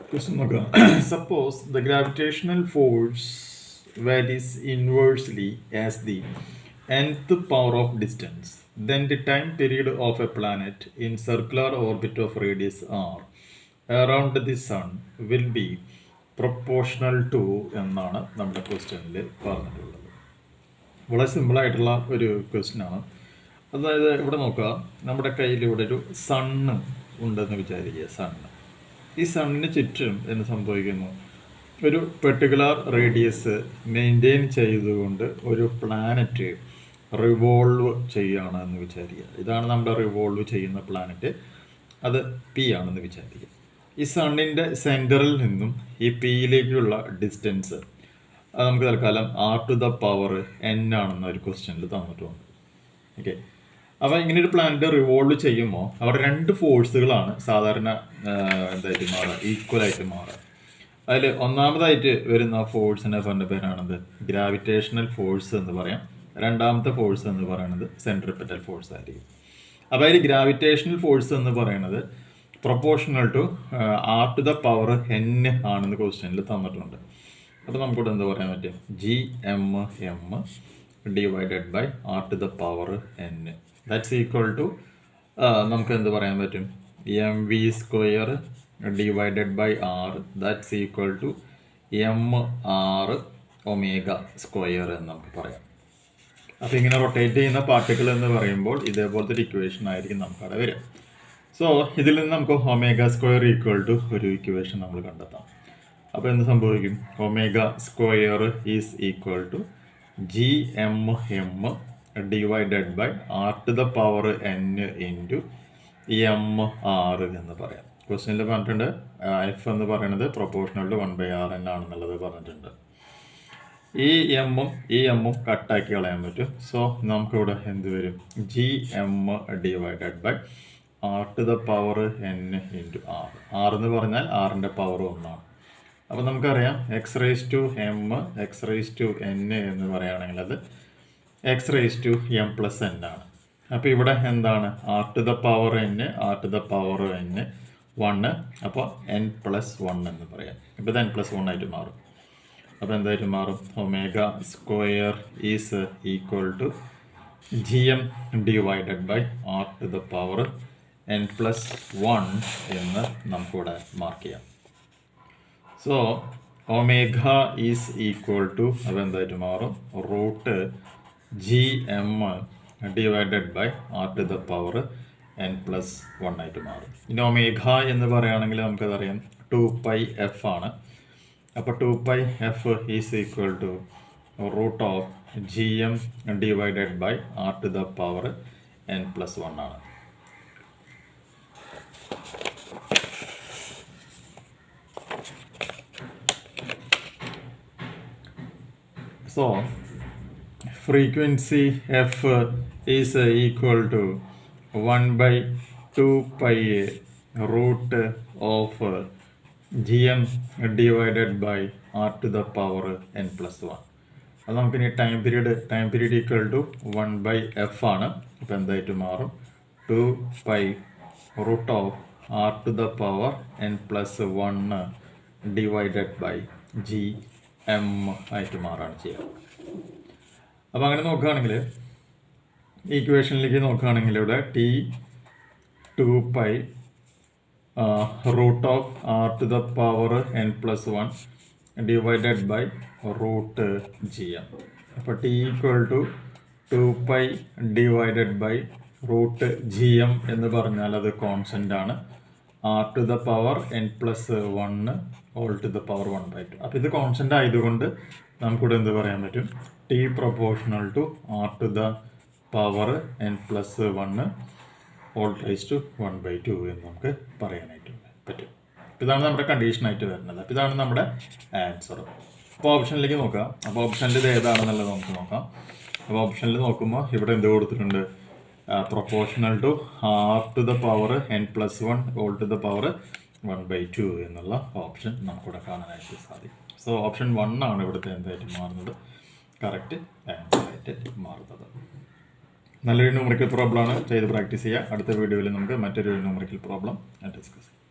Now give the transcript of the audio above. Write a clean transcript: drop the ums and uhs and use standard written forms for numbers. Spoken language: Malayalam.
Question നോക്കാം. Suppose the gravitational force varies inversely as the nth power of distance. Then the time period of a planet in circular orbit of radius r around the sun will be proportional to എന്നാണ് നമ്മുടെ ക്വസ്റ്റ്യനിൽ പറഞ്ഞിട്ടുള്ളത്. വളരെ സിമ്പിളായിട്ടുള്ള ഒരു ക്വസ്റ്റ്യനാണ്. അതായത് ഇവിടെ നോക്കുക, നമ്മുടെ കയ്യിൽ ഇവിടെ ഒരു സണ്ണ് ഉണ്ടെന്ന് വിചാരിക്കുക. സണ്ണ്, ഈ സണ്ണിന് ചുറ്റും എന്ന് സംഭവിക്കുന്നു, ഒരു പെർട്ടിക്കുലർ റേഡിയസ് മെയിൻറ്റെയിൻ ചെയ്തുകൊണ്ട് ഒരു പ്ലാനറ്റ് റിവോൾവ് ചെയ്യുകയാണ് എന്ന് വിചാരിക്കുക. ഇതാണ് നമ്മുടെ റിവോൾവ് ചെയ്യുന്ന പ്ലാനറ്റ്, അത് പി ആണെന്ന് വിചാരിക്കുക. ഈ സണ്ണിൻ്റെ സെൻറ്ററിൽ നിന്നും ഈ പിയിലേക്കുള്ള ഡിസ്റ്റൻസ് അത് നമുക്ക് തൽക്കാലം R to the power N ആണെന്ന ഒരു ക്വസ്റ്റ്യനിൽ തന്നിട്ടുണ്ട്. ഓക്കെ, അപ്പോൾ ഇങ്ങനെ ഒരു പ്ലാനറ്റ് റിവോൾവ് ചെയ്യുമ്പോൾ അവിടെ രണ്ട് ഫോഴ്സുകളാണ് സാധാരണ എന്തായിട്ട് മാറുക, ഈക്വലായിട്ട് മാറുക. അതിൽ ഒന്നാമതായിട്ട് വരുന്ന ഫോഴ്സിനെ പറഞ്ഞ പേരാണത് ഗ്രാവിറ്റേഷണൽ ഫോഴ്സ് എന്ന് പറയാം. രണ്ടാമത്തെ ഫോഴ്സ് എന്ന് പറയുന്നത് സെൻട്രിപെറ്റൽ ഫോഴ്സ് ആയിരിക്കും. അപ്പോൾ അതിൽ ഗ്രാവിറ്റേഷണൽ ഫോഴ്സ് എന്ന് പറയുന്നത് proportional to R to the power N ആണെന്ന് ക്വസ്റ്റ്യനിൽ തന്നിട്ടുണ്ട്. അപ്പോൾ നമുക്കിവിടെ എന്താ പറയാൻ പറ്റും, G M M divided by R to the power N. That's equal to നമുക്ക് എന്ത് പറയാൻ പറ്റും, M V square divided by R. That's equal to M R omega square എന്ന് നമുക്ക് പറയാം. അപ്പോൾ ഇങ്ങനെ റൊട്ടേറ്റ് ചെയ്യുന്ന പാർട്ടിക്കിൾ എന്ന് പറയുമ്പോൾ ഇതേപോലത്തെ ഒരു ഇക്വേഷൻ ആയിരിക്കും നമുക്കവിടെ വരിക. സോ ഇതിൽ നിന്ന് നമുക്ക് ഒമേഗ സ്ക്വയർ ഈക്വൽ ടു ഒരു ഇക്വേഷൻ നമ്മൾ കണ്ടെത്താം. അപ്പോൾ എന്ത് സംഭവിക്കും, omega square is equal to G M M divided by R to the power N into M R എന്ന് പറയാം. ക്വസ്റ്റ്യനിൽ പറഞ്ഞിട്ടുണ്ട് എഫ് എന്ന് പറയുന്നത് പ്രൊപ്പോർഷണൽ ടു 1/r n ആണെന്നുള്ളത് പറഞ്ഞിട്ടുണ്ട്. ഈ എമ്മും കട്ടാക്കി കളയാൻ പറ്റും. സോ നമുക്കിവിടെ എന്ത് വരും, G M divided by R to the power N into R. R എന്ന് പറഞ്ഞാൽ ആറിൻ്റെ പവർ 1 ആണ്. അപ്പോൾ നമുക്കറിയാം X raise to M X raise to N എന്ന് പറയുകയാണെങ്കിൽ അത് X raise to M plus N ആണ്. അപ്പോൾ ഇവിടെ എന്താണ്, R to the power N R to the power N 1, അപ്പോൾ എൻ പ്ലസ് 1 എന്ന് പറയാം. ഇപ്പോൾ ഇത് എൻ പ്ലസ് 1 ആയിട്ട് മാറും. അപ്പോൾ എന്തായിട്ട് മാറും, omega square is equal to G M divided by R to the power N plus 1 എന്ന് നമുക്കിവിടെ മാർക്ക് ചെയ്യാം. So omega is equal to അപ്പോൾ എന്തായിട്ട് മാറും, root G M divided by R to the power N plus 1 ആയിട്ട് മാറും. ഇനി ഒമേഗ എന്ന് പറയുകയാണെങ്കിൽ നമുക്കതറിയാം 2πf ആണ്. അപ്പോൾ 2πf is equal to root of G M divided by R to the power N plus 1 ആണ്. So frequency f is equal to 1/2π root of gm divided by r to the power n plus 1. അത് നമുക്കിനി time period equal to 1/f ആണ്. അപ്പോൾ എന്തായിട്ട് മാറും, 2π root of R to the power N plus 1 divided by G M ആയിട്ട് മാറാണ് ചെയ്യുക. അപ്പോൾ അങ്ങനെ നോക്കുകയാണെങ്കിൽ ഈക്വേഷനിലേക്ക് നോക്കുകയാണെങ്കിൽ ഇവിടെ T 2π root of R to the power N plus 1 divided by root G M. അപ്പോൾ T equal to 2π divided by root G M എന്ന് പറഞ്ഞാൽ അത് കോൺസ്റ്റൻ്റ് ആണ്. R to the power N plus 1 all to the power 1/2. അപ്പോൾ ഇത് കോൺസ്റ്റൻ്റ് ആയതുകൊണ്ട് നമുക്കിവിടെ എന്ത് പറയാൻ പറ്റും, T proportional to R to the power N plus 1 whole raise to 1/2 എന്ന് നമുക്ക് പറയാനായിട്ട് പറ്റും. ഇതാണ് നമ്മുടെ കണ്ടീഷനായിട്ട് വരുന്നത്. അപ്പോൾ ഇതാണ് നമ്മുടെ ആൻസർ. അപ്പോൾ ഓപ്ഷനിലേക്ക് നോക്കാം. അപ്പോൾ ഓപ്ഷനിൽ ഇത് ഏതാണെന്നുള്ളത് നമുക്ക് നോക്കാം. അപ്പോൾ ഓപ്ഷനിൽ നോക്കുമ്പോൾ ഇവിടെ എന്ത് കൊടുത്തിട്ടുണ്ട്, proportional to R to the power N plus 1 all to the power 1/2 എന്നുള്ള ഓപ്ഷൻ നമുക്കിവിടെ കാണാനായിട്ട് സാധിക്കും. സോ ഓപ്ഷൻ 1 ആണ് ഇവിടുത്തെ എന്തായിട്ട് മാറുന്നത്, കറക്റ്റ് ആൻസറായിട്ട് മാറുന്നത്. നല്ലൊരു ന്യൂമറിക്കൽ പ്രോബ്ലമാണ്, ചെയ്ത് പ്രാക്ടീസ് ചെയ്യുക. അടുത്ത വീഡിയോയിൽ നമുക്ക് മറ്റൊരു ന്യൂമറിക്കൽ പ്രോബ്ലം ഡിസ്കസ് ചെയ്യാം.